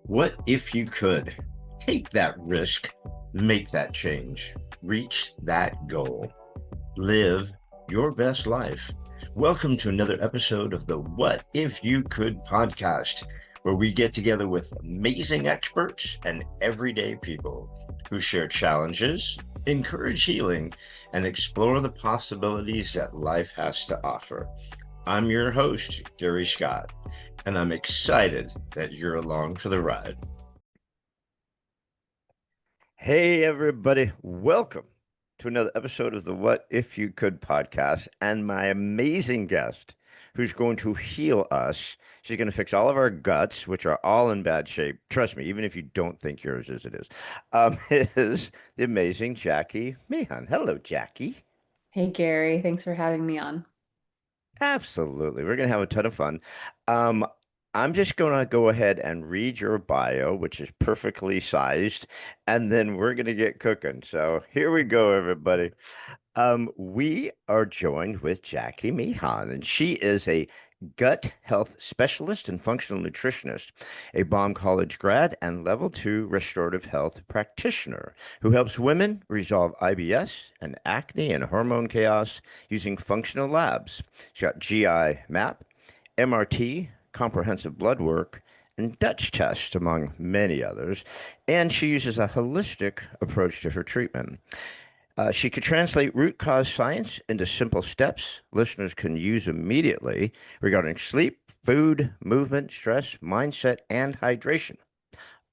What if you could take that risk, make that change, reach that goal, live your best life? Welcome to another episode of the What If You Could podcast, where we get together with amazing experts and everyday people who share challenges, encourage healing, and explore the possibilities that life has to offer. I'm your host, Gary Scott, and I'm excited that you're along for the ride. Hey, everybody. Welcome to another episode of the What If You Could podcast and my amazing guest who's going to heal us. She's going to fix all of our guts, which are all in bad shape. Trust me, even if you don't think yours is, it is. Is the amazing Jacqui Meehan. Hello, Jacqui. Hey Gary, thanks for having me on. Absolutely. We're going to have a ton of fun. Um, I'm just going to go ahead and read your bio, which is perfectly sized, and then we're going to get cooking. So here we go, everybody. We are joined with Jacqui Meehan, and she is a gut health specialist and functional nutritionist, a Baum College grad and level two restorative health practitioner who helps women resolve IBS and acne and hormone chaos using functional labs. She's got GI map, MRT, comprehensive blood work, and Dutch test, among many others, and she uses a holistic approach to her treatment. She could translate root cause science into simple steps listeners can use immediately regarding sleep, food, movement, stress, mindset, and hydration.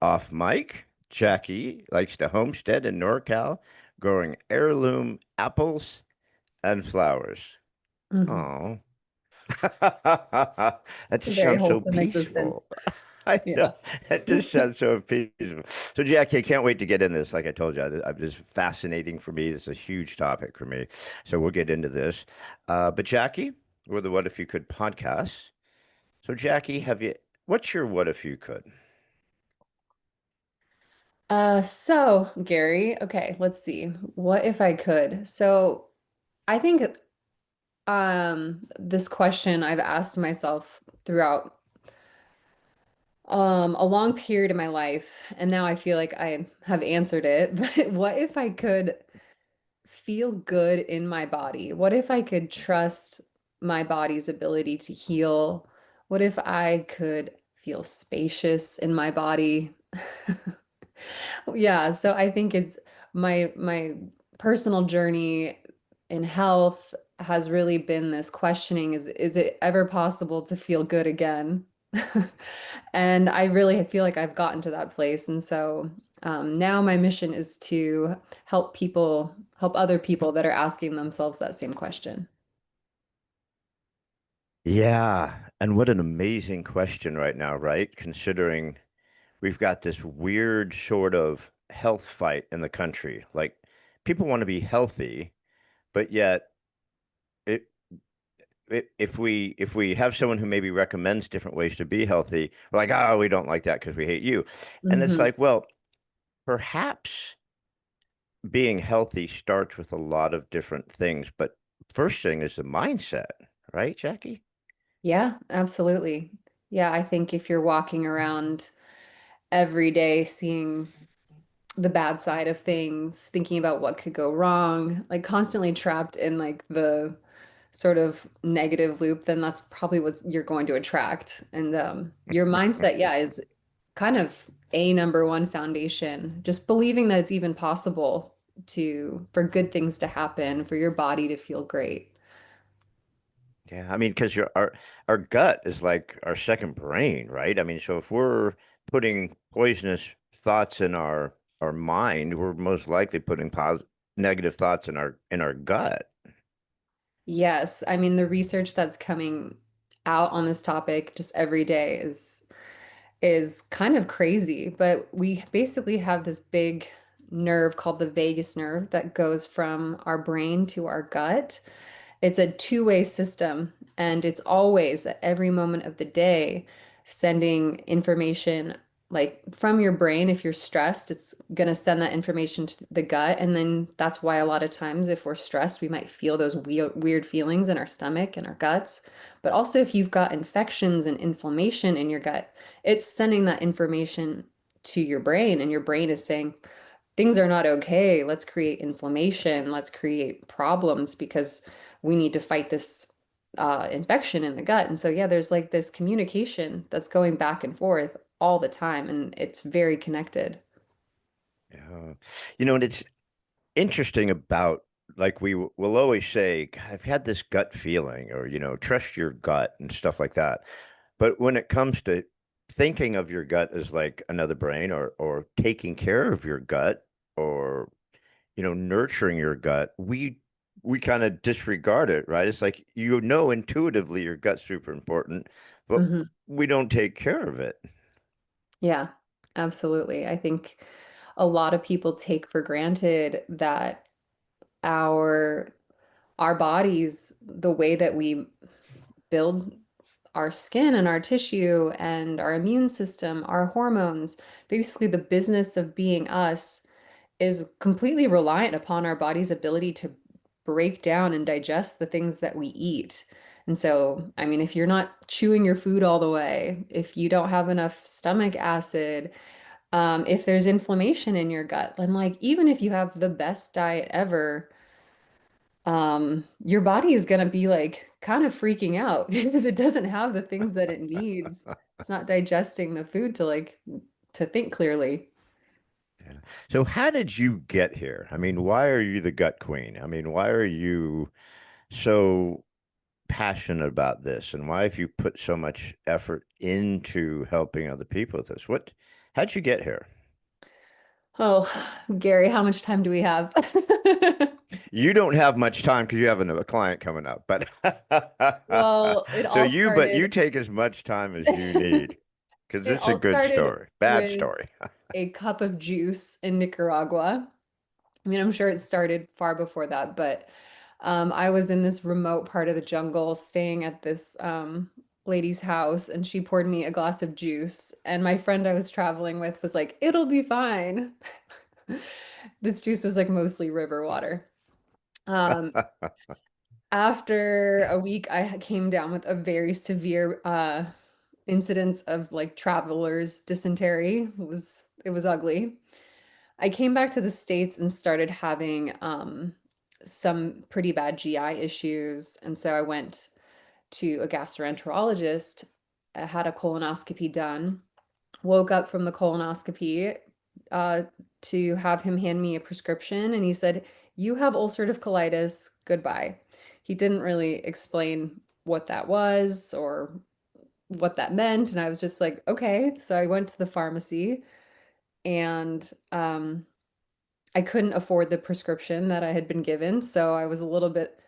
Off mic, Jacqui likes to homestead in NorCal, growing heirloom apples and flowers. Mhm. Oh, that It's a just very sounds so wholesome existence. peaceful. I know. Yeah. That just sounds so peaceful. So, Jacqui, I can't wait to get in this. Like I told you, this is fascinating for me. This is a huge topic for me. So we'll get into this. But Jacqui, we're the What If You Could podcast. So, Jacqui, what's your what if you could? So Gary, okay, let's see. What if I could? So I think this question I've asked myself throughout a long period of my life, and now I feel like I have answered it. But what if I could feel good in my body? What if I could trust my body's ability to heal? What if I could feel spacious in my body? Yeah, so I think it's my personal journey in health has really been this questioning, is it ever possible to feel good again? And I really feel like I've gotten to that place. And so now my mission is to help other people that are asking themselves that same question. Yeah. And what an amazing question right now, right? Considering we've got this weird sort of health fight in the country. Like, people want to be healthy, but yet, it if we have someone who maybe recommends different ways to be healthy, we're like, oh, we don't like that because we hate you. And it's Hmm. like, well, perhaps being healthy starts with a lot of different things, but first thing is the mindset, right, Jacqui? Yeah, absolutely. Yeah, I think if you're walking around every day seeing the bad side of things, thinking about what could go wrong, like constantly trapped in like the sort of negative loop, then that's probably what you're going to attract. And your mindset, yeah, is kind of a number one foundation. Just believing that it's even possible for good things to happen, for your body to feel great. Yeah, I mean, because our gut is like our second brain, right? I mean, so if we're putting poisonous thoughts in our mind, we're most likely putting negative thoughts in our gut. Yes, I mean the research that's coming out on this topic just every day is kind of crazy, but we basically have this big nerve called the vagus nerve that goes from our brain to our gut. It's a two-way system, and it's always at every moment of the day sending information like from your brain. If you're stressed, it's going to send that information to the gut. And then that's why a lot of times if we're stressed, we might feel those weird feelings in our stomach and our guts. But also if you've got infections and inflammation in your gut, it's sending that information to your brain, and your brain is saying, things are not okay. Let's create inflammation. Let's create problems because we need to fight this infection in the gut. And so, yeah, there's like this communication that's going back and forth all the time, and it's very connected. Yeah. And it's interesting about, like, will always say, "God, I've had this gut feeling," or, trust your gut and stuff like that. But when it comes to thinking of your gut as like another brain, or taking care of your gut, or, nurturing your gut, we kind of disregard it, right? It's like, intuitively your gut's super important, but Hmm. we don't take care of it. Yeah, absolutely. I think a lot of people take for granted that our our bodies, the way that we build our skin and our tissue and our immune system, our hormones, basically the business of being us is completely reliant upon our body's ability to break down and digest the things that we eat. And so, I mean, if you're not chewing your food all the way, if you don't have enough stomach acid, if there's inflammation in your gut, then like even if you have the best diet ever, your body is going to be like kind of freaking out because it doesn't have the things that it needs. It's not digesting the food to like to think clearly. Yeah. So how did you get here? I mean, why are you the gut queen? I mean, why are you so passionate about this, and why have you put so much effort into helping other people with this? How'd you get here? Oh, Gary, how much time do we have? You don't have much time because you have a client coming up, but Well, it so all but started you take as much time as you need because it it's a all good started story, bad with story. a cup of juice in Nicaragua. I mean, I'm sure it started far before that, but I was in this remote part of the jungle staying at this lady's house, and she poured me a glass of juice. And my friend I was traveling with was like, "It'll be fine." This juice was like mostly river water. Um, After a week, I came down with a very severe incidence of like traveler's dysentery. It was ugly. I came back to the States and started having some pretty bad GI issues. And so I went to a gastroenterologist. I had a colonoscopy done, woke up from the colonoscopy uh, to have him hand me a prescription. And he said, "You have ulcerative colitis. Goodbye." He didn't really explain what that was or what that meant. And I was just like, okay. So I went to the pharmacy, and I couldn't afford the prescription that I had been given. So I was a little bit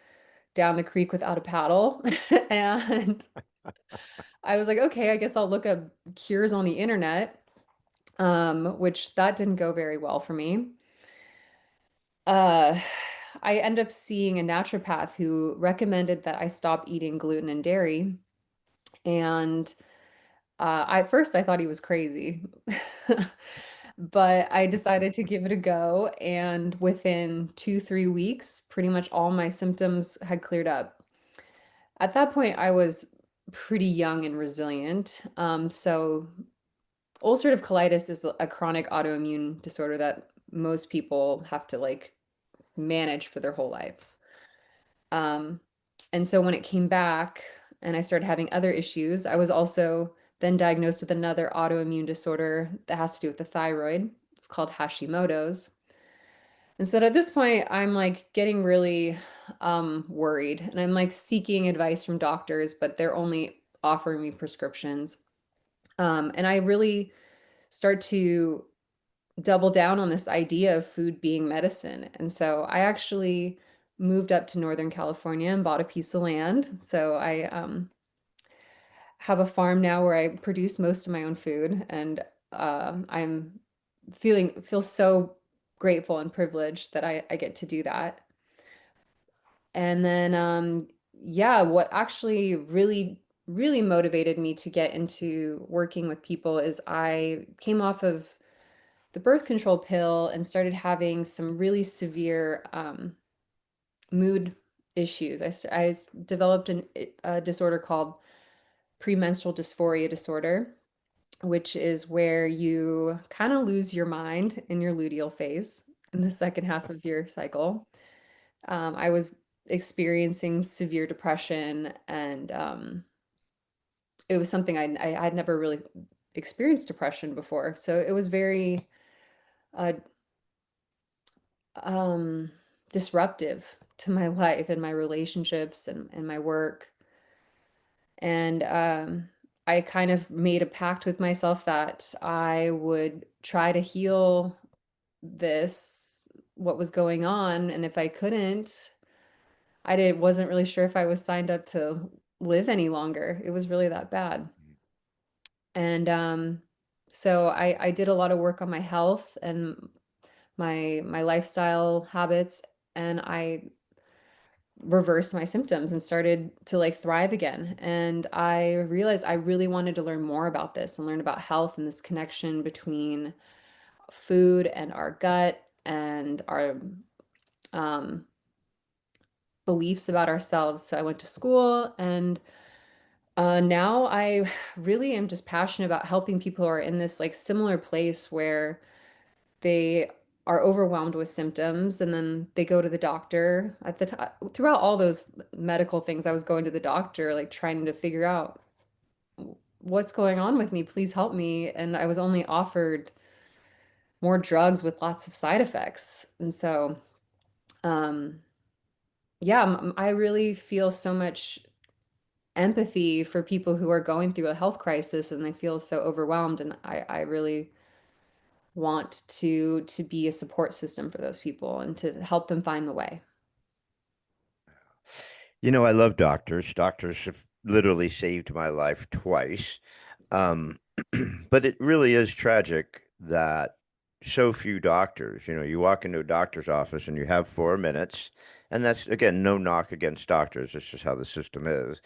down the creek without a paddle. And I was like, okay, I guess I'll look up cures on the internet, which that didn't go very well for me. Uh, I end up seeing a naturopath who recommended that I stop eating gluten and dairy. And at first I thought he was crazy. But I decided to give it a go. And within 2, 3 weeks, pretty much all my symptoms had cleared up. At that point, I was pretty young and resilient. So ulcerative colitis is a chronic autoimmune disorder that most people have to like manage for their whole life. Um, and so when it came back and I started having other issues, I was also then diagnosed with another autoimmune disorder that has to do with the thyroid. It's called Hashimoto's. And so at this point, I'm like getting really worried, and I'm like seeking advice from doctors, but they're only offering me prescriptions. And I really start to double down on this idea of food being medicine. And so I actually moved up to Northern California and bought a piece of land. So I have a farm now where I produce most of my own food, and I'm feel so grateful and privileged that I get to do that. And then yeah, what actually really really motivated me to get into working with people is I came off of the birth control pill and started having some really severe mood issues. I developed a disorder called premenstrual dysphoria disorder, which is where you kind of lose your mind in your luteal phase in the second half of your cycle. I was experiencing severe depression, and it was something I'd never really experienced depression before. So it was very uh, um, disruptive to my life and my relationships and my work. And I kind of made a pact with myself that I would try to heal this, what was going on. And if I couldn't, wasn't really sure if I was signed up to live any longer. It was really that bad. And so I did a lot of work on my health and my lifestyle habits, and I reversed my symptoms and started to like thrive again. And I realized I really wanted to learn more about this and learn about health and this connection between food and our gut and our um, beliefs about ourselves. So I went to school, and now I really am just passionate about helping people who are in this like similar place where they are overwhelmed with symptoms, and then they go to the doctor. At the time, throughout all those medical things, I was going to the doctor like trying to figure out what's going on with me, please help me, and I was only offered more drugs with lots of side effects. And so um yeah, I really feel so much empathy for people who are going through a health crisis and they feel so overwhelmed, and I really want to be a support system for those people and to help them find the way. You know, I love doctors. Doctors have literally saved my life twice. Um, but it really is tragic that so few doctors, you know, you walk into a doctor's office and you have 4 minutes, and that's, again, no knock against doctors. It's just how the system is.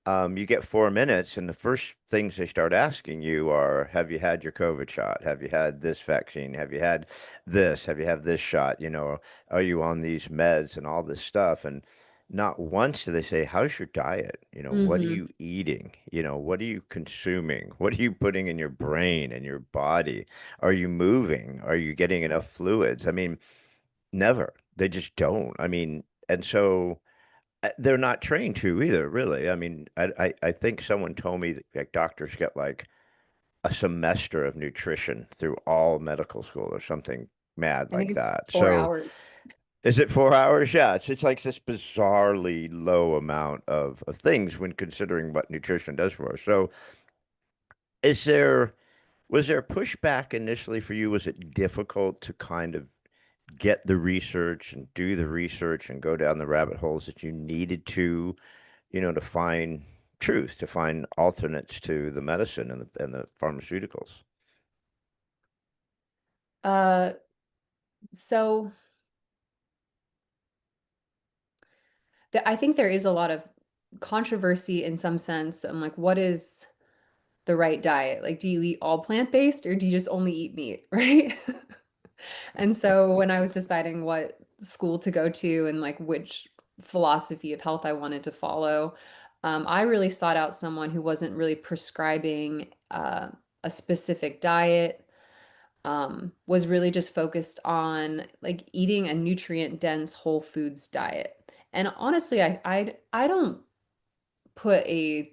You get 4 minutes, and the first things they start asking you are, have you had your COVID shot? Have you had this vaccine? Have you had this? Have you had this shot? You know, are you on these meds and all this stuff? And not once do they say, how's your diet? You know, what are Hmm. you eating? You know, what are you consuming? What are you putting in your brain and your body? Are you moving? Are you getting enough fluids? I mean, never. They just don't. I mean, and so they're not trained to either, really. I mean, I think someone told me that like doctors get like a semester of nutrition through all medical school or something mad I think like it's that. four So hours. is it 4 hours? Yeah, it's like this bizarrely low amount of things when considering what nutrition does for us. So is there was there pushback initially for you? Was it difficult to kind of get the research and do the research and go down the rabbit holes that you needed to, you know, to find truth, to find alternates to the medicine and the pharmaceuticals? Uh, so I think there is a lot of controversy in some sense. I'm like, what is the right diet? Like, do you eat all plant-based or do you just only eat meat, right? And so when I was deciding what school to go to and like which philosophy of health I wanted to follow, I really sought out someone who wasn't really prescribing a specific diet, was really just focused on like eating a nutrient dense whole foods diet. And honestly, I don't put a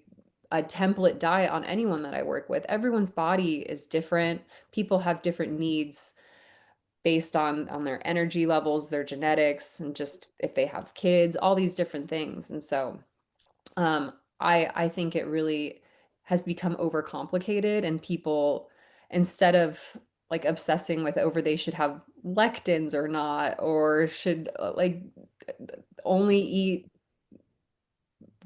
template diet on anyone that I work with. Everyone's body is different. People have different needs based on their energy levels, their genetics, and just if they have kids, all these different things. And so I think it really has become overcomplicated, and people, instead of like obsessing with over they should have lectins or not, or should like only eat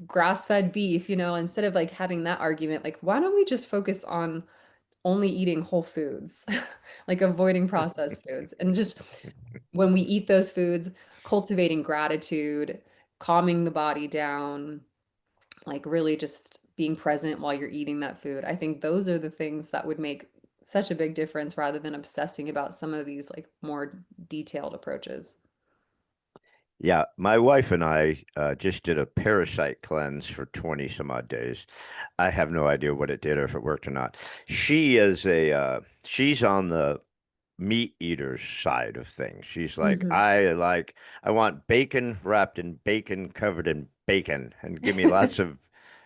grass-fed beef, instead of like having that argument, like why don't we just focus on only eating whole foods, like avoiding processed foods, and just when we eat those foods, cultivating gratitude, calming the body down, like really just being present while you're eating that food. I think those are the things that would make such a big difference rather than obsessing about some of these like more detailed approaches. Yeah, my wife and I just did a parasite cleanse for 20 some odd days. I have no idea what it did or if it worked or not. She's on the meat eaters side of things. She's Hmm. I want bacon wrapped in bacon covered in bacon and give me lots of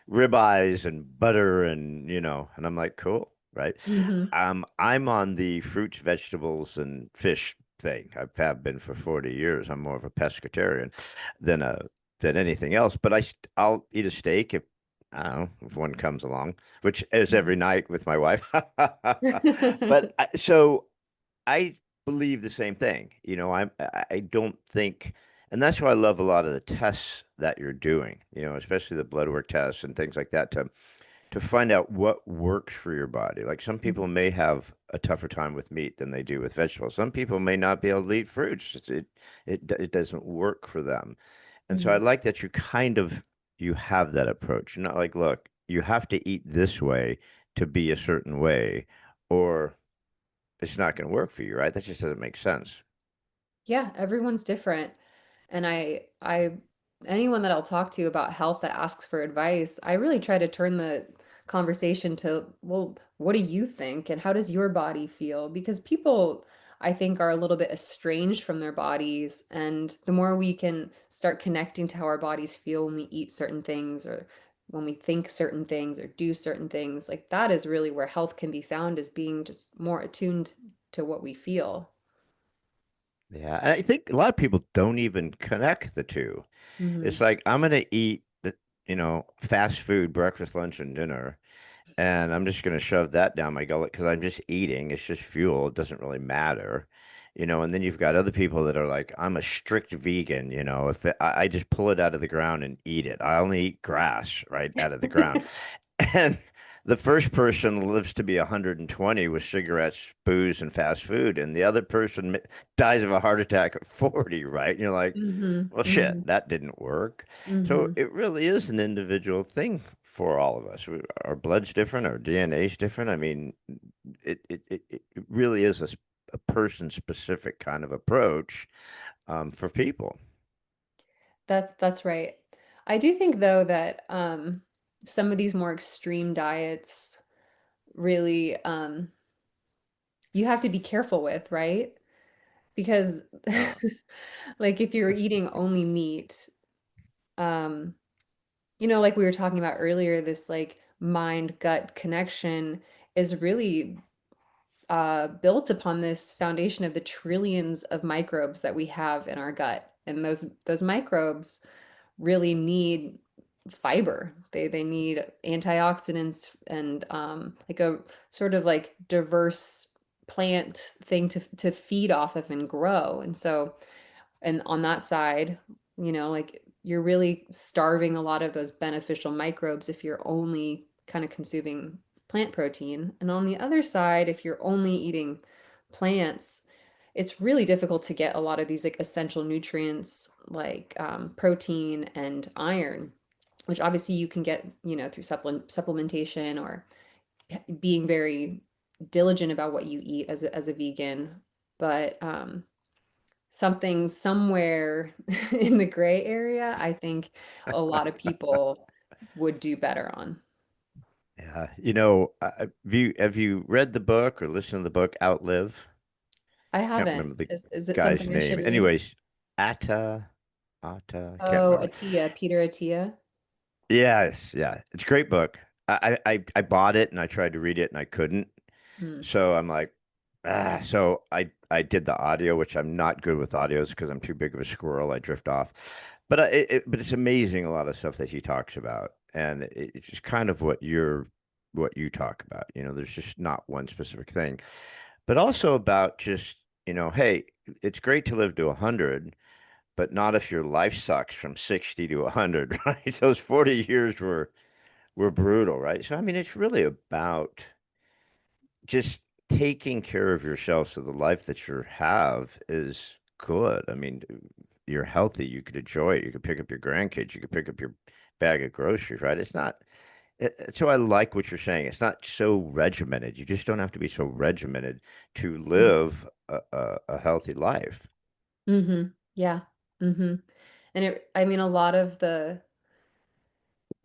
ribeyes and butter and and I'm like, cool, right? Hmm. I'm on the fruits, vegetables, and fish thing. Have been for 40 years. I'm more of a pescatarian than a than anything else. But I'll eat a steak if I don't know if one comes along, which is every night with my wife. So I believe the same thing. I don't think, and that's why I love a lot of the tests that you're doing. Especially the blood work tests and things like that to find out what works for your body. Like some people may have a tougher time with meat than they do with vegetables. Some people may not be able to eat fruits. It doesn't work for them. And so I Hmm. like that you have that approach. You're not like, look, you have to eat this way to be a certain way, or it's not going to work for you, right? That just doesn't make sense. Yeah, everyone's different. And anyone that I'll talk to about health that asks for advice, I really try to turn the conversation to, well, what do you think? And how does your body feel? Because people, I think, are a little bit estranged from their bodies. And the more we can start connecting to how our bodies feel when we eat certain things or when we think certain things or do certain things, like that is really where health can be found, is being just more attuned to what we feel. Yeah, and I think a lot of people don't even connect the two. It's Hmm. like I'm gonna eat fast food, breakfast, lunch, and dinner, and I'm just gonna shove that down my gullet because I'm just eating. It's just fuel. It doesn't really matter. And then you've got other people that are like, I'm a strict vegan. If I just pull it out of the ground and eat it, I only eat grass right out of the ground. And the first person lives to be 120 with cigarettes, booze, and fast food, and the other person dies of a heart attack at 40, right? And you're like, Hmm. well, shit, Hmm. that didn't work. So Hmm. it really is an individual thing for all of us. Our blood's different, our DNA's different. I mean, it really is a person-specific kind of approach for people. That's right. I do think though that some of these more extreme diets really you have to be careful with, right? Because Uh, like if you're eating only meat, um, like we were talking about earlier, this like mind gut connection is really built upon this foundation of the trillions of microbes that we have in our gut. And those microbes really need fiber. They need antioxidants and like a sort of like diverse plant thing to feed off of and grow. And so, and on that side, like you're really starving a lot of those beneficial microbes if you're only kind of consuming plant protein. And on the other side, if you're only eating plants, it's really difficult to get a lot of these like essential nutrients like protein and iron, which obviously you can get, through supplementation or being very diligent about what you eat as a vegan. But something somewhere in the gray area, I think a lot of people would do better on. yeah, have you read the book or listened to the book Outlive? I Can't haven't. remember the Is it guy's something I name. should read? Anyways, I can't Oh, remember. Atia, Peter Atia. Yes, yeah, it's a great book. I bought it and I tried to read it and I couldn't. Hmm. So I'm like, So I did the audio, which I'm not good with audios because I'm too big of a squirrel. I drift off. But it's amazing a lot of stuff that he talks about, and it's just kind of what you talk about. There's just not one specific thing, but also about just hey, it's great to live to 100, but not if your life sucks from 60 to 100, right? Those 40 years were brutal, right? So I mean, it's really about just taking care of yourself so the life that you have is good. I mean, you're healthy, you could enjoy it, you could pick up your grandkids, you could pick up your bag of groceries, right? So I like what you're saying. It's not so regimented. You just don't have to be so regimented to Mm. live a healthy life. Yeah. hmm And I mean, a lot of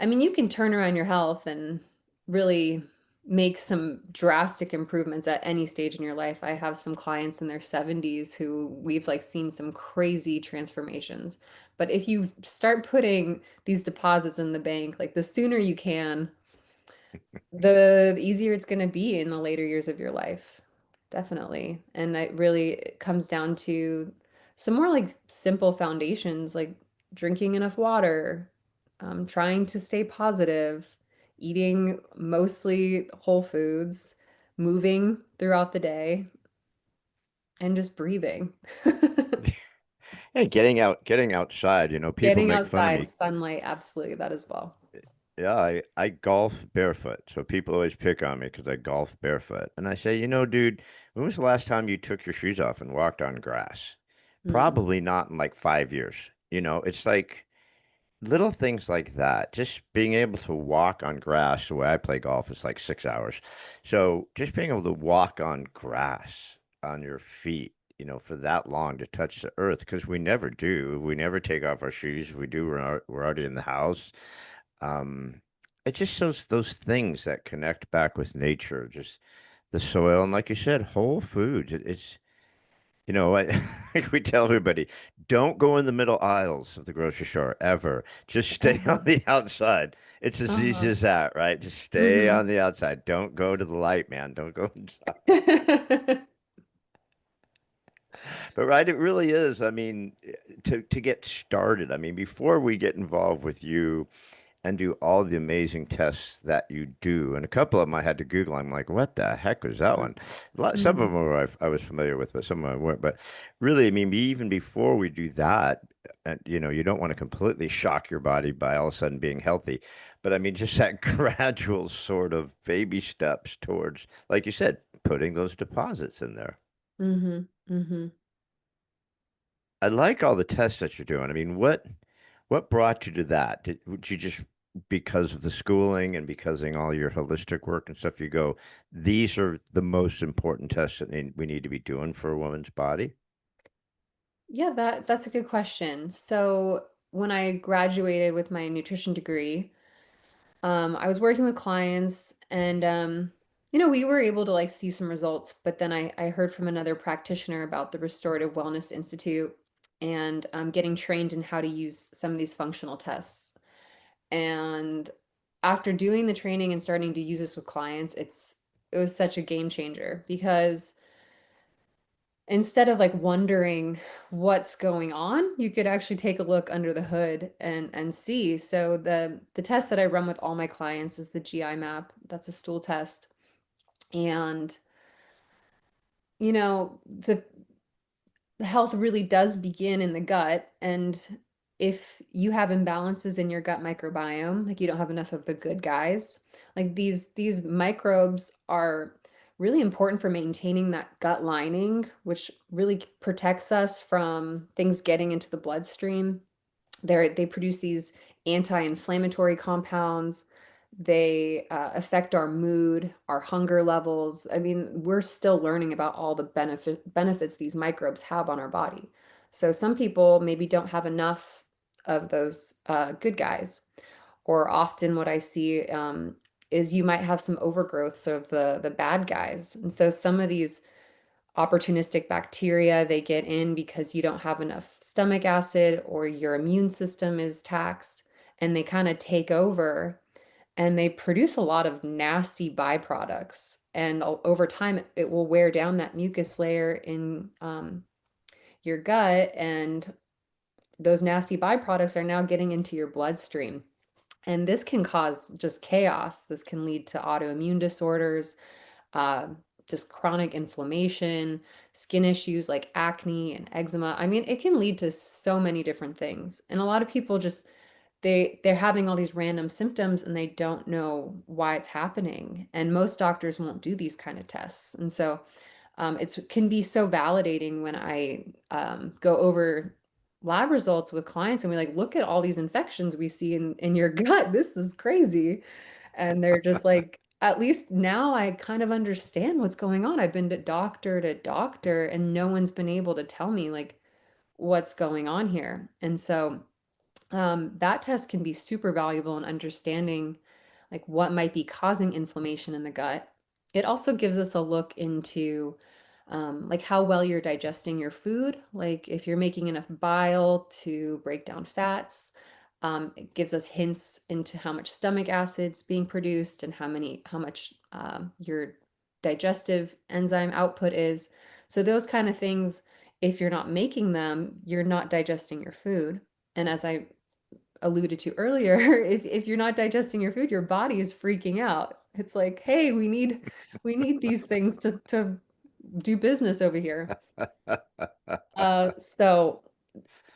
I mean, you can turn around your health and really make some drastic improvements at any stage in your life. I have some clients in their 70s who we've like seen some crazy transformations. But if you start putting these deposits in the bank, like the sooner you can, the easier it's going to be in the later years of your life. Definitely. And it really comes down to some more like simple foundations, like drinking enough water, trying to stay positive, eating mostly whole foods, moving throughout the day, and just breathing. Hey, getting outside, people Getting make fun of outside, me. sunlight, absolutely, that as well. Yeah, I golf barefoot. So people always pick on me because I golf barefoot. And I say, dude, when was the last time you took your shoes off and walked on grass? Mm, Probably not in like 5 years. It's like little things like that. Just being able to walk on grass, the way I play golf is like 6 hours. So just being able to walk on grass on your feet, for that long to touch the earth, because we never do. We never take off our shoes. If we do, we're already in the house. Um, it just shows those things that connect back with nature, just the soil, and like you said, whole foods. Like we tell everybody, don't go in the middle aisles of the grocery store ever. Just stay on uh-huh, the outside. It's as easy uh-huh. as that, right? Just stay hmm on the outside. Don't go to the light, man. Don't go inside. But right, it really is. I mean, to get started, I mean, before we get involved with you and do all the amazing tests that you do. And a couple of them I had to Google. I'm like, what the heck was that one? Some of them hmm were I was familiar with, but some of them weren't. But really, I mean, even before we do that, and you don't want to completely shock your body by all of a sudden being healthy. But I mean, just that gradual sort of baby steps towards, like you said, putting those deposits in there. hmm hmm I like all the tests that you're doing. I mean, what brought you to that? Would you just because of the schooling and because of all your holistic work and stuff, you go, these are the most important tests that we need to be doing for a woman's body? Yeah, that's a good question. So when I graduated with my nutrition degree, I was working with clients and we were able to like see some results, but then I heard from another practitioner about the Restorative Wellness Institute and getting trained in how to use some of these functional tests. And after doing the training and starting to use this with clients, it was such a game changer because instead of like wondering what's going on, you could actually take a look under the hood and see. So the test that I run with all my clients is the GI map. That's a stool test. And the health really does begin in the gut. And if you have imbalances in your gut microbiome, like you don't have enough of the good guys, like these microbes are really important for maintaining that gut lining, which really protects us from things getting into the bloodstream. They produce these anti-inflammatory compounds. They affect our mood, our hunger levels. I mean, we're still learning about all the benefits these microbes have on our body. So some people maybe don't have enough of those good guys. Or often what I see is you might have some overgrowths of the bad guys. And so some of these opportunistic bacteria they get in because you don't have enough stomach acid or your immune system is taxed and they kind of take over and they produce a lot of nasty byproducts and over time it will wear down that mucus layer in your gut and those nasty byproducts are now getting into your bloodstream and this can cause just chaos. This can lead to autoimmune disorders, uh, just chronic inflammation, skin issues like acne and eczema. I mean, it can lead to so many different things. And a lot of people just they're having all these random symptoms and they don't know why it's happening. And most doctors won't do these kind of tests. And so it can be so validating when I go over lab results with clients and we like look at all these infections we see in your gut. This is crazy. And they're just like, at least now I kind of understand what's going on. I've been to doctor, and no one's been able to tell me like what's going on here. And so that test can be super valuable in understanding like what might be causing inflammation in the gut. It also gives us a look into like how well you're digesting your food, like if you're making enough bile to break down fats. It gives us hints into how much stomach acid's being produced and how much your digestive enzyme output is. So those kind of things, if you're not making them, you're not digesting your food. And as I alluded to earlier, if you're not digesting your food, your body is freaking out. It's like, hey, we need these things to do business over here. So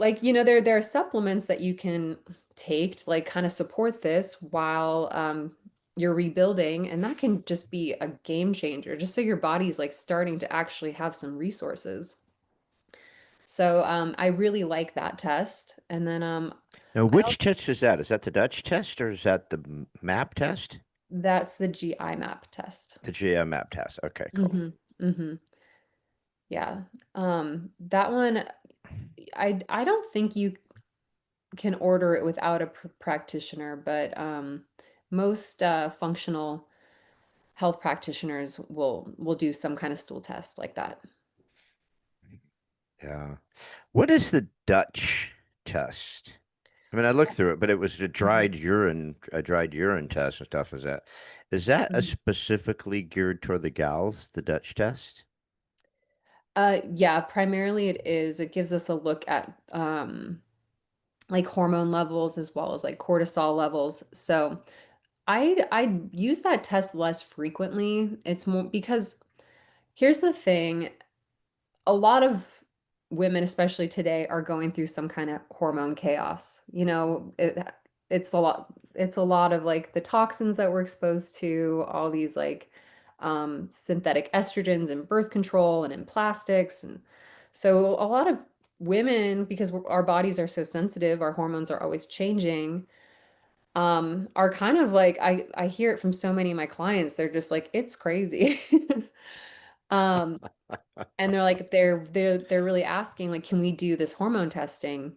like, there are supplements that you can take to like kind of support this while you're rebuilding, and that can just be a game changer, just so your body's like starting to actually have some resources. So I really like that test. And then Now, I which also, test is that? Is that the Dutch test or is that the MAP test? that's the GI map test. The GM MAP test. Okay, cool. Hmm. Hmm. Yeah. That one, I don't think you can order it without a practitioner, but most functional health practitioners will do some kind of stool test like that. Yeah. What is the Dutch test? I mean, I looked through it, but it was Mhm. a dried urine test and stuff. Is that a Mhm. specifically geared toward the gals, the Dutch test? Yeah, primarily it is. It gives us a look at like hormone levels as well as like cortisol levels. So I use that test less frequently. It's more because here's the thing, a lot of women, especially today, are going through some kind of hormone chaos. It's a lot of like the toxins that we're exposed to, all these like synthetic estrogens and birth control and in plastics. And so a lot of women, because our bodies are so sensitive, our hormones are always changing, are kind of like, I hear it from so many of my clients, they're just like, it's crazy. Um, and they're like, they're really asking, like, can we do this hormone testing?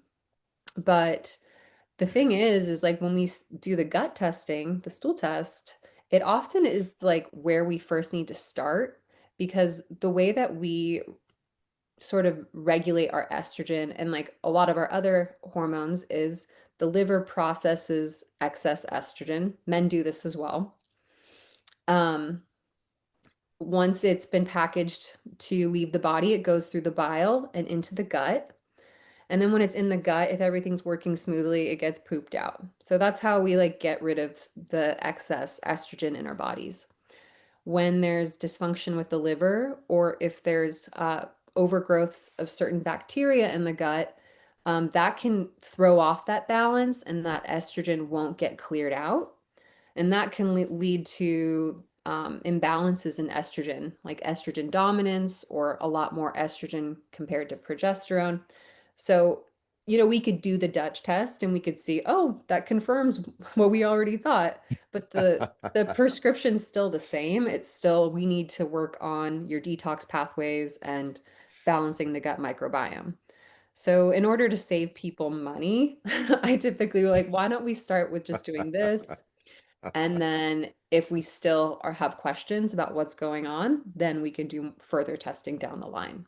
But the thing is like when we do the gut testing, the stool test, it often is like where we first need to start, because the way that we sort of regulate our estrogen and like a lot of our other hormones is the liver processes excess estrogen. Men do this as well. Um, Once it's been packaged to leave the body, it goes through the bile and into the gut. And then when it's in the gut, if everything's working smoothly, it gets pooped out. So that's how we like get rid of the excess estrogen in our bodies. When there's dysfunction with the liver, or if there's overgrowths of certain bacteria in the gut, that can throw off that balance and that estrogen won't get cleared out. And that can lead to imbalances in estrogen, like estrogen dominance or a lot more estrogen compared to progesterone. So, we could do the Dutch test and we could see, oh, that confirms what we already thought. But the prescription's still the same. It's still, we need to work on your detox pathways and balancing the gut microbiome. So, in order to save people money, I typically like, why don't we start with just doing this? And then if we still have questions about what's going on, then we can do further testing down the line.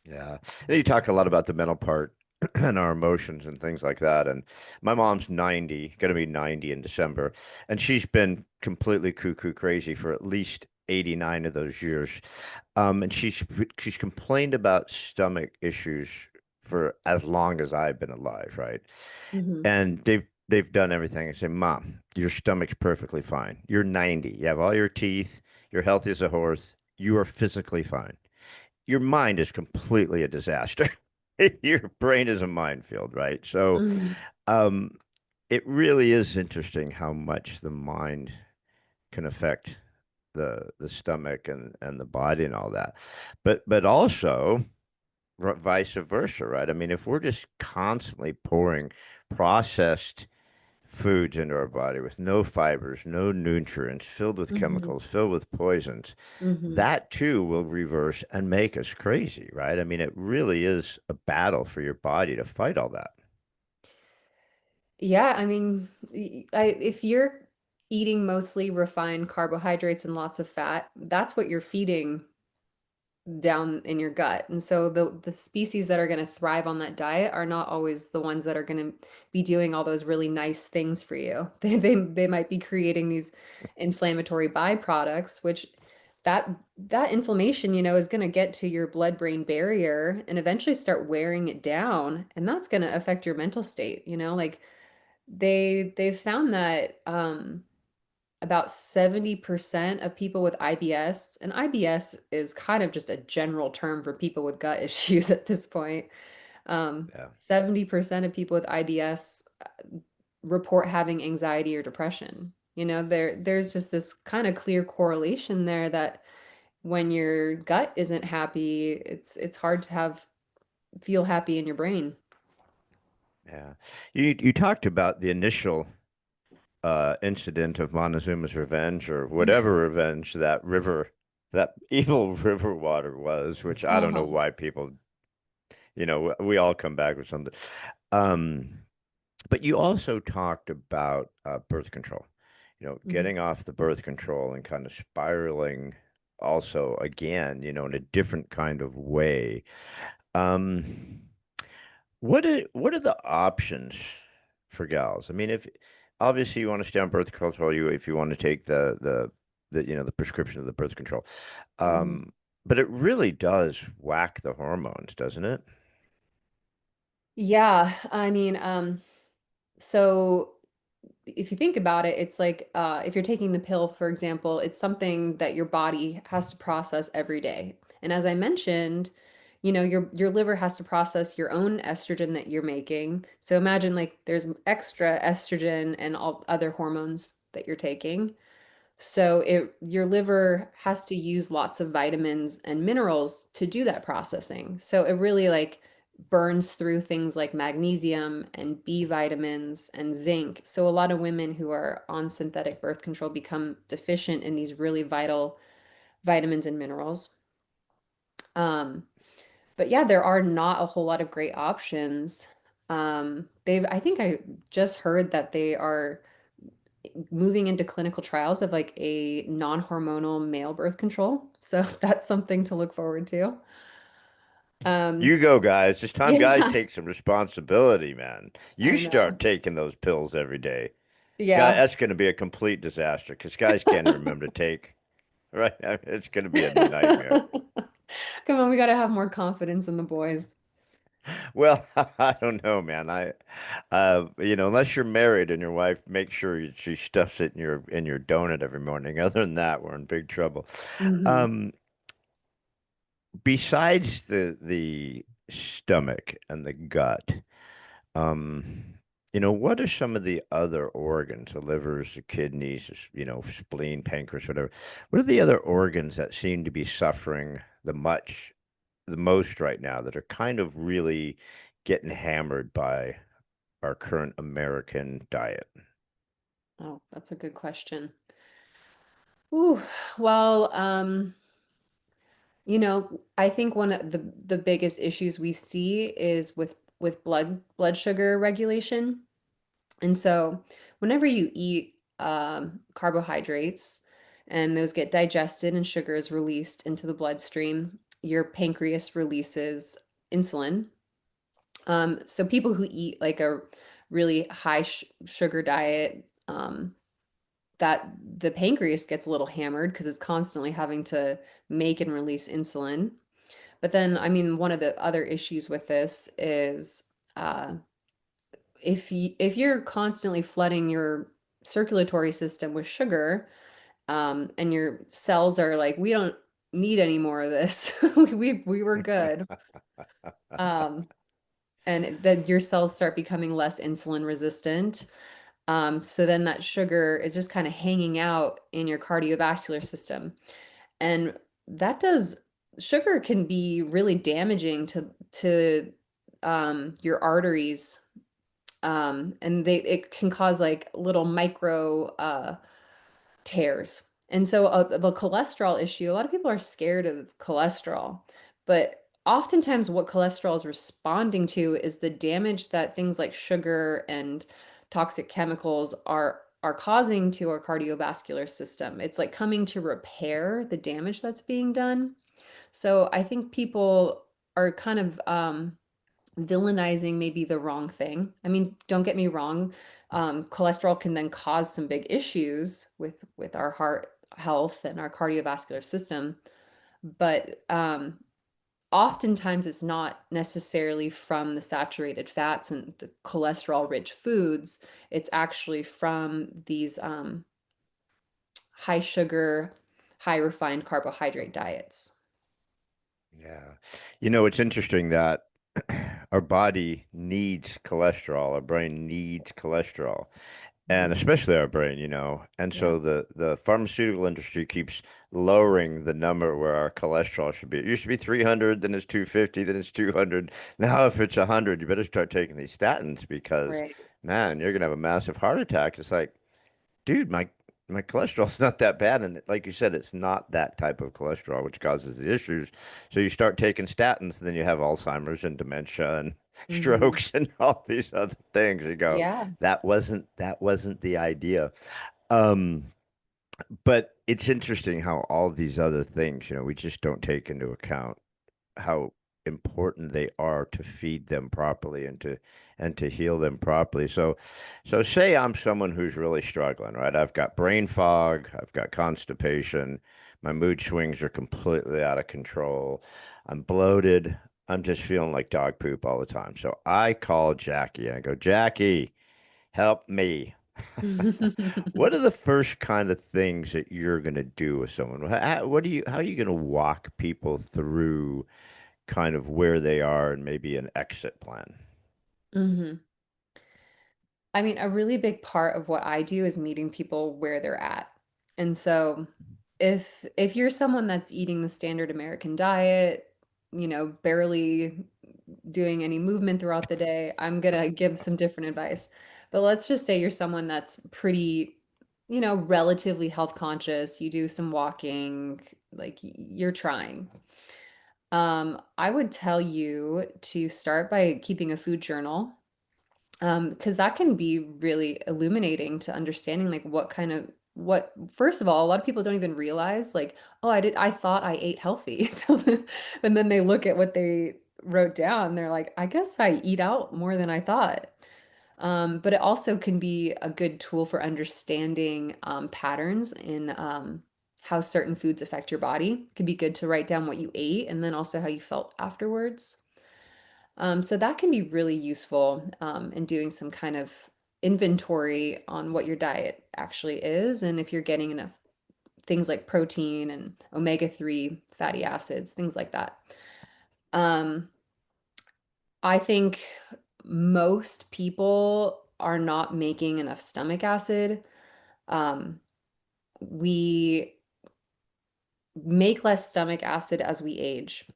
Yeah. And you talk a lot about the mental part and our emotions and things like that. And my mom's 90, going to be 90 in December, and she's been completely cuckoo crazy for at least 89 of those years. And she's complained about stomach issues for as long as I've been alive, right? Hmm. And they've done everything. I say, Mom, your stomach's perfectly fine. You're 90. You have all your teeth. You're healthy as a horse. You are physically fine. Your mind is completely a disaster. Your brain is a minefield, right? So, Hmm. um, it really is interesting how much the mind can affect the stomach and the body and all that. But also vice versa, right? I mean, if we're just constantly pouring processed foods into our body with no fibers, no nutrients, filled with Hmm. chemicals, filled with poisons, Hmm. that too will reverse and make us crazy, right? I mean, it really is a battle for your body to fight all that. Yeah, I mean, if you're eating mostly refined carbohydrates and lots of fat, that's what you're feeding down in your gut. And so the species that are going to thrive on that diet are not always the ones that are going to be doing all those really nice things for you. They might be creating these inflammatory byproducts, which that that inflammation, is going to get to your blood-brain barrier and eventually start wearing it down, and that's going to affect your mental state, like they've found that about 70% of people with IBS, and IBS is kind of just a general term for people with gut issues at this point. Yeah. 70% of people with IBS report having anxiety or depression. There's just this kind of clear correlation there that when your gut isn't happy, it's hard to feel happy in your brain. Yeah. You talked about the initial incident of Montezuma's revenge or whatever revenge that evil river water was, which I don't know Uh-huh. why people, we all come back with something. Um, but you also talked about birth control, Mhm. getting off the birth control and kind of spiraling also again, in a different kind of way. Um, what are the options for gals? I mean, if obviously you want to stay on birth control, if you want to take the prescription of the birth control, Mhm. um, but it really does whack the hormones, doesn't it? Yeah, I mean, so if you think about it, it's like if you're taking the pill, for example, it's something that your body has to process every day. And as I mentioned, your liver has to process your own estrogen that you're making. So imagine like there's extra estrogen and all other hormones that you're taking. So your liver has to use lots of vitamins and minerals to do that processing. So it really like burns through things like magnesium and B vitamins and zinc. So a lot of women who are on synthetic birth control become deficient in these really vital vitamins and minerals. Um, but yeah, there are not a whole lot of great options. I think I just heard that they are moving into clinical trials of like a non-hormonal male birth control. So that's something to look forward to. Um, You go, guys. It's time guys yeah, take some responsibility, man. You I start know. taking those pills every day. Guy, Yeah. that's going to be a complete disaster because guys can't remember to take, right? I mean, it's going to be a nightmare. Come on, we got to have more confidence in the boys. Well, I don't know, man. Unless you're married and your wife makes sure she stuffs it in your donut every morning. Other than that, we're in big trouble. Hmm. Um, Besides the stomach and the gut, um, what are some of the other organs, the livers, the kidneys, spleen, pancreas, whatever? What are the other organs that seem to be suffering the most right now that are kind of really getting hammered by our current American diet? Oh, that's a good question. Ooh, well, I think one of the biggest issues we see is with blood sugar regulation. And so, whenever you eat carbohydrates and those get digested and sugar is released into the bloodstream, your pancreas releases insulin. So, people who eat like a really high sugar diet, that the pancreas gets a little hammered because it's constantly having to make and release insulin. But then, I mean, one of the other issues with this is uh, if you're constantly flooding your circulatory system with sugar, and your cells are like, we don't need any more of this. We were good. Um, and then your cells start becoming less insulin resistant. So then that sugar is just kind of hanging out in your cardiovascular system. And that does sugar can be really damaging to your arteries And it can cause like little micro tears. And so the cholesterol issue, a lot of people are scared of cholesterol, but oftentimes what cholesterol is responding to is the damage that things like sugar and toxic chemicals are causing to our cardiovascular system. It's like coming to repair the damage that's being done. So I think people are kind of villainizing maybe the wrong thing. I mean, don't get me wrong, cholesterol can then cause some big issues with our heart health and our cardiovascular system, but oftentimes it's not necessarily from the saturated fats and the cholesterol-rich foods. It's actually from these high sugar, high refined carbohydrate diets. Yeah. It's interesting that our body needs cholesterol, our brain needs cholesterol, and Mhm. especially our brain, And Yeah. so the pharmaceutical industry keeps lowering the number where our cholesterol should be. It used to be 300, then it's 250, then it's 200. Now if it's 100, you better start taking these statins because, Right. man, you're gonna have a massive heart attack. It's like, dude, my cholesterol's not that bad, and like you said, it's not that type of cholesterol which causes the issues. So you start taking statins, and then you have Alzheimer's and dementia and Hmm. strokes and all these other things. You go, Yeah. that wasn't the idea. Um, but it's interesting how all these other things, we just don't take into account how important they are to feed them properly and to heal them properly. So say I'm someone who's really struggling, right? I've got brain fog, I've got constipation, my mood swings are completely out of control. I'm bloated. I'm just feeling like dog poop all the time. So I call Jacqui and I go, Jacqui, help me. What are the first kind of things that you're going to do with someone? How are you going to walk people through kind of where they are and maybe an exit plan? Hmm. I mean, a really big part of what I do is meeting people where they're at. And so if you're someone that's eating the standard American diet, barely doing any movement throughout the day, I'm gonna give some different advice. But let's just say you're someone that's pretty, relatively health conscious, you do some walking, like you're trying. I would tell you to start by keeping a food journal, because that can be really illuminating to understanding like what first of all, a lot of people don't even realize like, oh, I thought I ate healthy. And then they look at what they wrote down, they're like, I guess I eat out more than I thought. But it also can be a good tool for understanding patterns in how certain foods affect your body. It could be good to write down what you ate and then also how you felt afterwards. So that can be really useful in doing some kind of inventory on what your diet actually is, and if you're getting enough things like protein and omega-3 fatty acids, things like that. Um, I think most people are not making enough stomach acid. Um, we make less stomach acid as we age.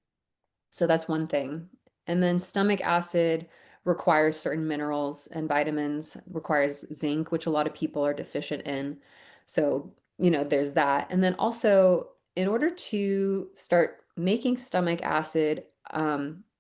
So that's one thing. And then stomach acid requires certain minerals and vitamins, requires zinc, which a lot of people are deficient in. So, there's that. And then also, in order to start making stomach acid,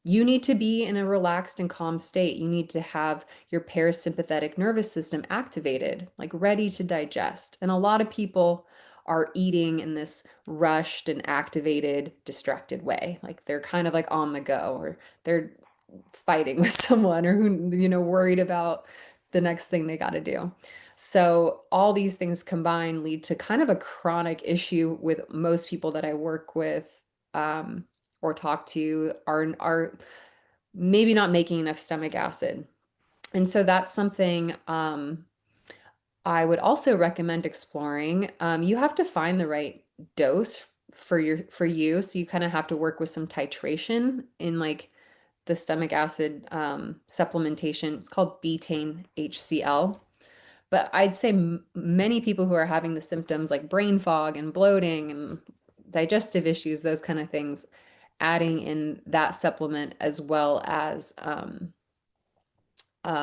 you need to be in a relaxed and calm state. You need to have your parasympathetic nervous system activated, like ready to digest. And a lot of people are eating in this rushed and activated, distracted way. Like they're kind of like on the go, or they're fighting with someone, or worried about the next thing they got to do. So all these things combined lead to kind of a chronic issue with most people that I work with, or talk to, are maybe not making enough stomach acid. And so that's something I would also recommend exploring. You have to find the right dose for you, so you kind of have to work with some titration in like the stomach acid supplementation. It's called betaine HCl. But I'd say many people who are having the symptoms like brain fog and bloating and digestive issues, those kind of things, adding in that supplement as well as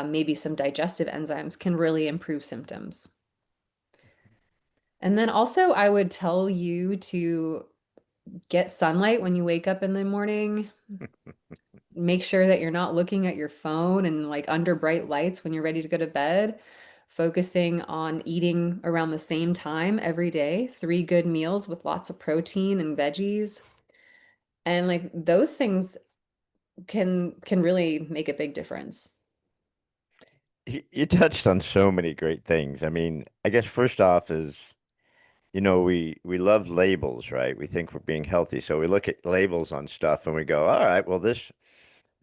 maybe some digestive enzymes can really improve symptoms. And then also, I would tell you to get sunlight when you wake up in the morning. Make sure that you're not looking at your phone and like under bright lights when you're ready to go to bed. Focusing on eating around the same time every day, 3 good meals with lots of protein and veggies. And like those things can really make a big difference. You touched on so many great things. I mean, I guess first off is, we love labels, right? We think we're being healthy, so we look at labels on stuff and we go, all right, well, this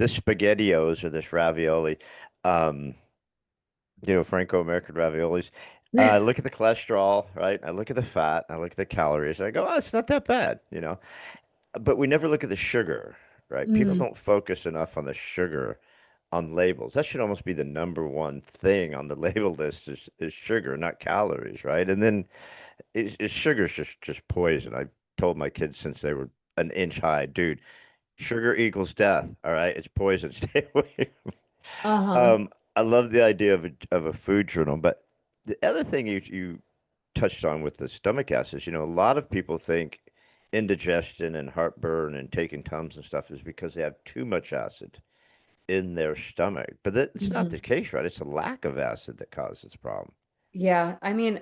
SpaghettiOs or this ravioli, um, Franco-American raviolis. I look at the cholesterol, right? I look at the fat, I look at the calories. I go, oh, it's not that bad. But we never look at the sugar, right? People Mm, don't focus enough on the sugar on labels. That should almost be the number one thing on the label list is sugar, not calories, right? And then sugar's just poison. I've told my kids since they were an inch high, dude, sugar equals death. All right, it's poison. Stay away. uh-huh. I love the idea of a food journal, but the other thing you touched on with the stomach acids, a lot of people think indigestion and heartburn and taking Tums and stuff is because they have too much acid in their stomach. But that's not the Mhm. case, right? It's a lack of acid that causes the problem. Yeah, I mean,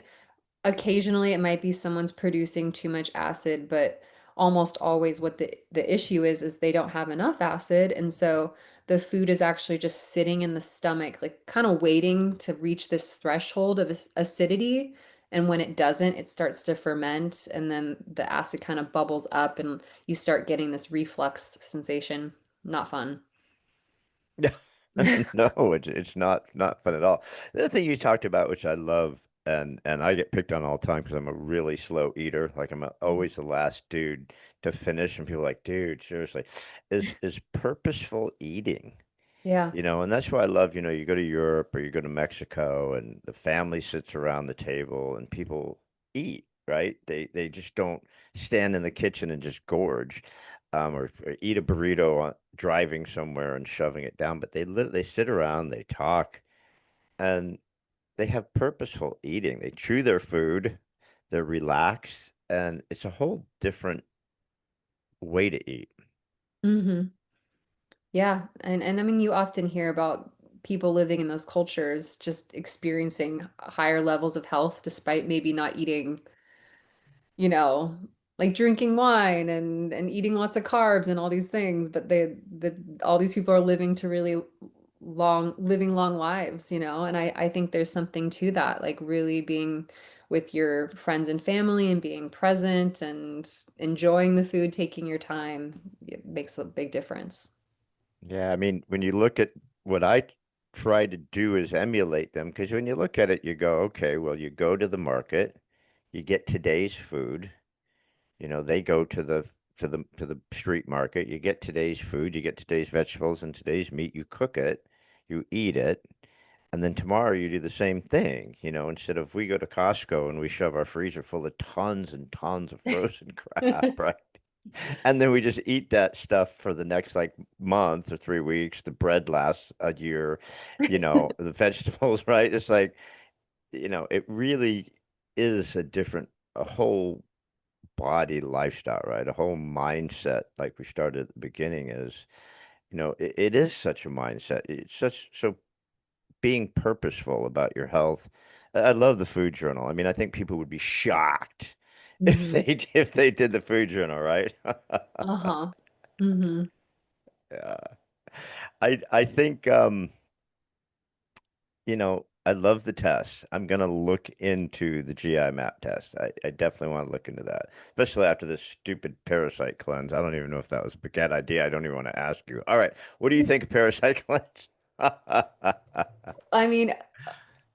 occasionally it might be someone's producing too much acid, but almost always what the issue is they don't have enough acid, and so the food is actually just sitting in the stomach, like kind of waiting to reach this threshold of acidity. And when it doesn't, it starts to ferment, and then the acid kind of bubbles up, and you start getting this reflux sensation. Not fun. Yeah. No, it's not fun at all. The other thing you talked about, which I love, and I get picked on all the time because I'm a really slow eater. Like always the last dude to finish, and people are like, dude, seriously, is purposeful eating. Yeah. And that's why I love, you go to Europe or you go to Mexico and the family sits around the table and people eat, right? They just don't stand in the kitchen and just gorge, or eat a burrito driving somewhere and shoving it down, but they sit around, they talk, and they have purposeful eating. They chew their food, they're relaxed, and it's a whole different way to eat. Hmm. Yeah, and I mean you often hear about people living in those cultures just experiencing higher levels of health despite maybe not eating, you know, like drinking wine and eating lots of carbs and all these things, but all these people are living to really living long lives, and I think there's something to that, like really being with your friends and family and being present and enjoying the food, taking your time, it makes a big difference. Yeah, I mean, when you look at what I try to do is emulate them because when you look at it, you go, okay, well, you go to the market, you get today's food. They go to the street market, you get today's food, you get today's vegetables and today's meat, you cook it, you eat it, and then tomorrow you do the same thing. Instead of we go to Costco and we shove our freezer full of tons and tons of frozen crap, right? And then we just eat that stuff for the next like month or 3 weeks. The bread lasts a year, the vegetables, right? It's like, it really is a whole body lifestyle, right? A whole mindset, like we started at the beginning, is, it is such a mindset. It's such, so being purposeful about your health. I love the food journal. I mean, I think people would be shocked if Hmm. they did the food journal, right? Uh-huh. Hmm. Yeah. I think I love the test. I'm gonna look into the GI map test. I definitely want to look into that, especially after this stupid parasite cleanse. I don't even know if that was a bad idea. I don't even want to ask you. All right, what do you think of parasite cleanse? I mean,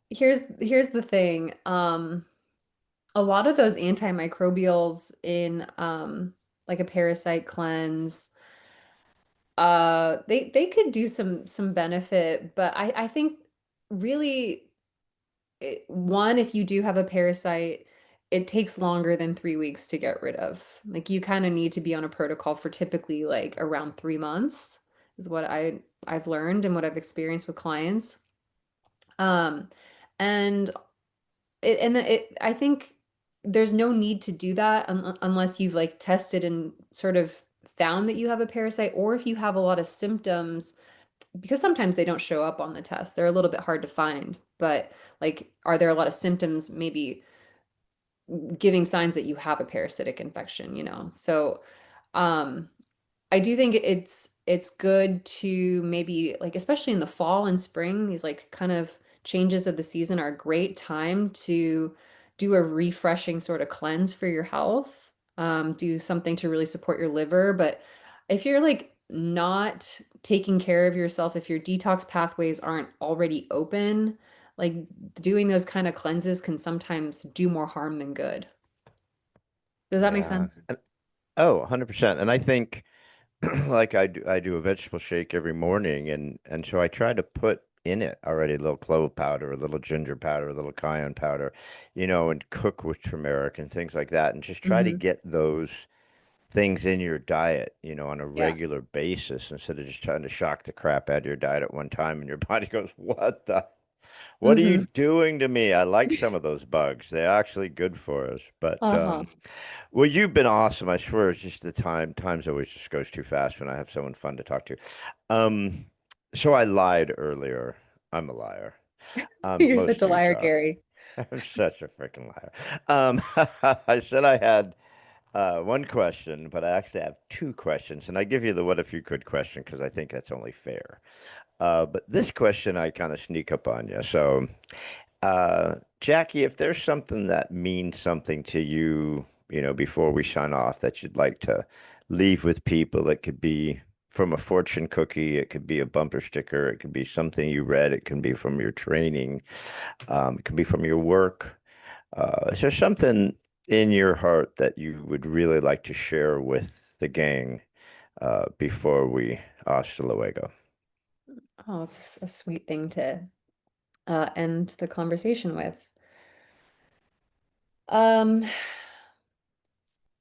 here's the thing. A lot of those antimicrobials in like a parasite cleanse, they could do some benefit, but I think really one, if you do have a parasite, it takes longer than 3 weeks to get rid of. Like you kind of need to be on a protocol for typically like around 3 months is what I've learned and what I've experienced with clients. Um, and I think there's no need to do that unless you've like tested and sort of found that you have a parasite, or if you have a lot of symptoms, because sometimes they don't show up on the test. They're a little bit hard to find, but like, are there a lot of symptoms maybe giving signs that you have a parasitic infection, you know? So, um, I do think it's good to maybe like, especially in the fall and spring, these like kind of changes of the season are a great time to do a refreshing sort of cleanse for your health. Do something to really support your liver. But if you're like not taking care of yourself, if your detox pathways aren't already open, like doing those kind of cleanses can sometimes do more harm than good. Does that make Yeah. sense? Oh, 100%. And I think like I do a vegetable shake every morning, and so I try to put in it already a little clove powder, a little ginger powder, a little cayenne powder, and cook with turmeric and things like that, and just try to Hmm. get those things in your diet, on a Yeah. regular basis instead of just trying to shock the crap out of your diet at one time and your body goes, what are you Hmm. doing to me? I like some of those bugs. They're actually good for us. But Uh-huh. well, you've been awesome. I swear it's just the times always just goes too fast when I have someone fun to talk to. Um, so I lied earlier. I'm a liar. You're such Most a dudes liar, are. Gary. I'm such a freaking liar. Um, I said I had one question, but I actually have two questions, and I give you the what if you could question because I think that's only fair. But this question I kind of sneak up on you. So, Jacqui, if there's something that means something to you, before we sign off, that you'd like to leave with people, it could be from a fortune cookie, it could be a bumper sticker, it could be something you read, it can be from your training, it can be from your work. Is there something in your heart that you would really like to share with the gang before we hasta luego? Oh, it's a sweet thing to end the conversation with. Um,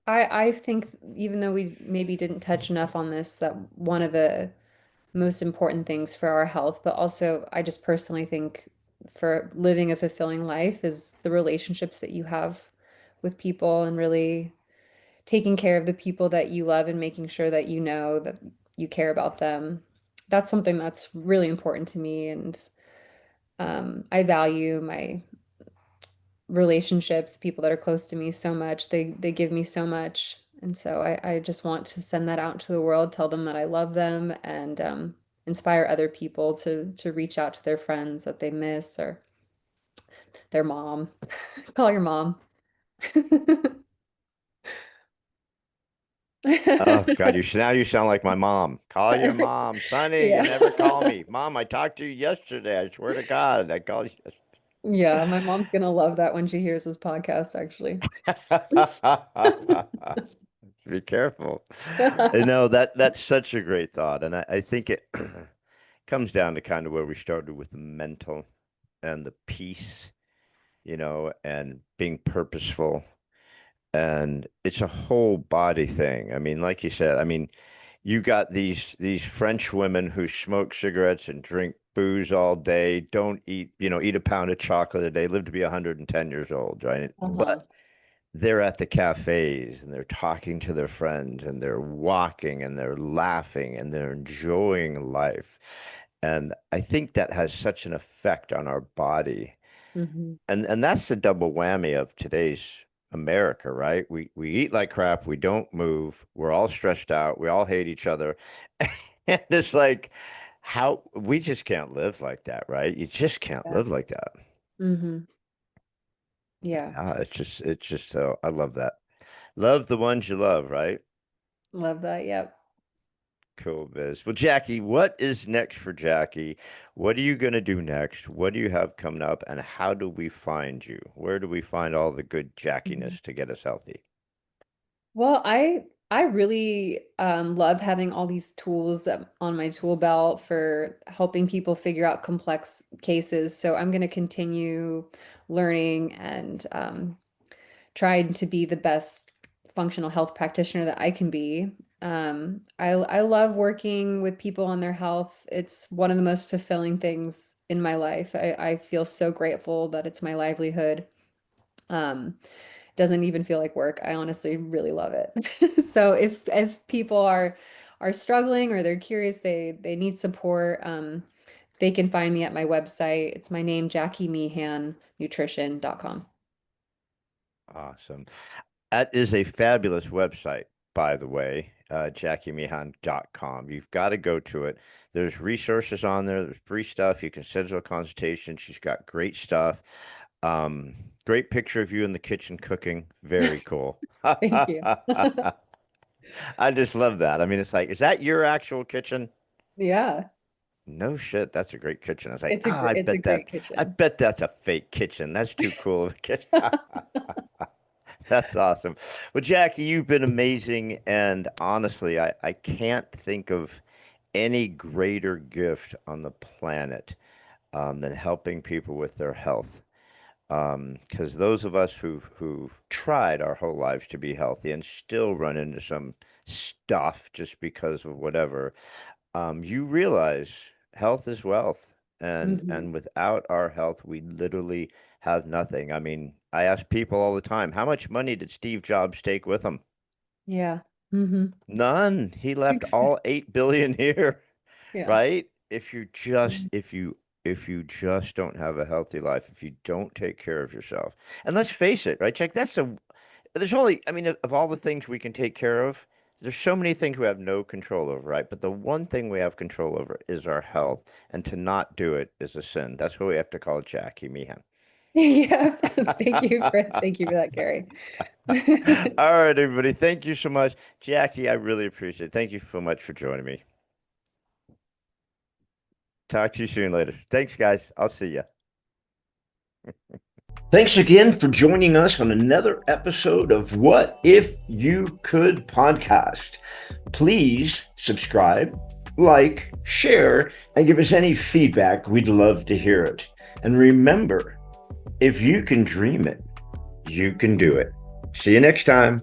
I think even though we maybe didn't touch enough on this, that one of the most important things for our health, but also I just personally think for living a fulfilling life is the relationships that you have with people and really taking care of the people that you love and making sure that you know that you care about them. That's something that's really important to me, and I value my relationships, the people that are close to me so much. They give me so much. And so I just want to send that out to the world, tell them that I love them, and inspire other people to reach out to their friends that they miss, or their mom. Call your mom. Oh God, now you sound like my mom. Call your mom, Sonny. You Yeah. never call me, Mom. I talked to you yesterday. I swear to God, I called you. Yeah, my mom's gonna love that when she hears this podcast, actually. Be careful. That's such a great thought, and I think it comes down to kind of where we started with the mental and the peace, and being purposeful. And it's a whole body thing. I mean, like you said, I mean, you got these French women who smoke cigarettes and drink booze all day, don't eat a pound of chocolate a day, live to be 110 years old, right? Uh-huh. But they're at the cafes and they're talking to their friends and they're walking and they're laughing and they're enjoying life. And I think that has such an effect on our body. Hmm. And that's the double whammy of today's America, right? We eat like crap, we don't move, we're all stressed out, we all hate each other. And it's like how we just can't live like that, right? You just can't Yeah. live like that. Hmm. Yeah. Yeah, it's just so I love that. Love the ones you love, right? Love that. Yep. Cool, Biz. Well, Jacqui, what is next for Jacqui? What are you going to do next? What do you have coming up? And how do we find you? Where do we find all the good Mhm. Jackiness to get us healthy? Well, I really love having all these tools on my tool belt for helping people figure out complex cases. So I'm going to continue learning and trying to be the best functional health practitioner that I can be. I love working with people on their health. It's one of the most fulfilling things in my life. I feel so grateful that it's my livelihood. Um, doesn't even feel like work. I honestly really love it. So if people are struggling or they're curious, they need support, they can find me at my website. It's my name, Jacqui Meehan, nutrition.com. Awesome. That is a fabulous website, by the way, JacquiMeehan.com. You've got to go to it. There's resources on there. There's free stuff. You can schedule a consultation. She's got great stuff. Um, Great picture of you in the kitchen cooking. Very cool. Thank you. I just love that. I mean, it's like, is that your actual kitchen? Yeah, No shit, that's a great kitchen. I was like, it's a great I kitchen. bet that's a fake kitchen. That's too cool of a kitchen. That's awesome. Well, Jacqui, you've been amazing. And honestly, I can't think of any greater gift on the planet than helping people with their health. Because those of us who've tried our whole lives to be healthy and still run into some stuff just because of whatever, you realize health is wealth, Hmm. and without our health, we literally have nothing. I mean, I ask people all the time, how much money did Steve Jobs take with him? Yeah. Hmm. None. He left all 8 billion here, Yeah. right? If you just don't have a healthy life, if you don't take care of yourself, and let's face it, right, Chuck? There's only, I mean, of all the things we can take care of, there's so many things we have no control over, right? But the one thing we have control over is our health, and to not do it is a sin. That's what we have to call Jacqui Meehan. Yeah. Thank you for that, Gary. All right, everybody. Thank you so much. Jacqui, I really appreciate it. Thank you so much for joining me. Talk to you soon later. Thanks, guys. I'll see you. Thanks again for joining us on another episode of What If You Could podcast. Please subscribe, like, share, and give us any feedback. We'd love to hear it. And remember, if you can dream it, you can do it. See you next time.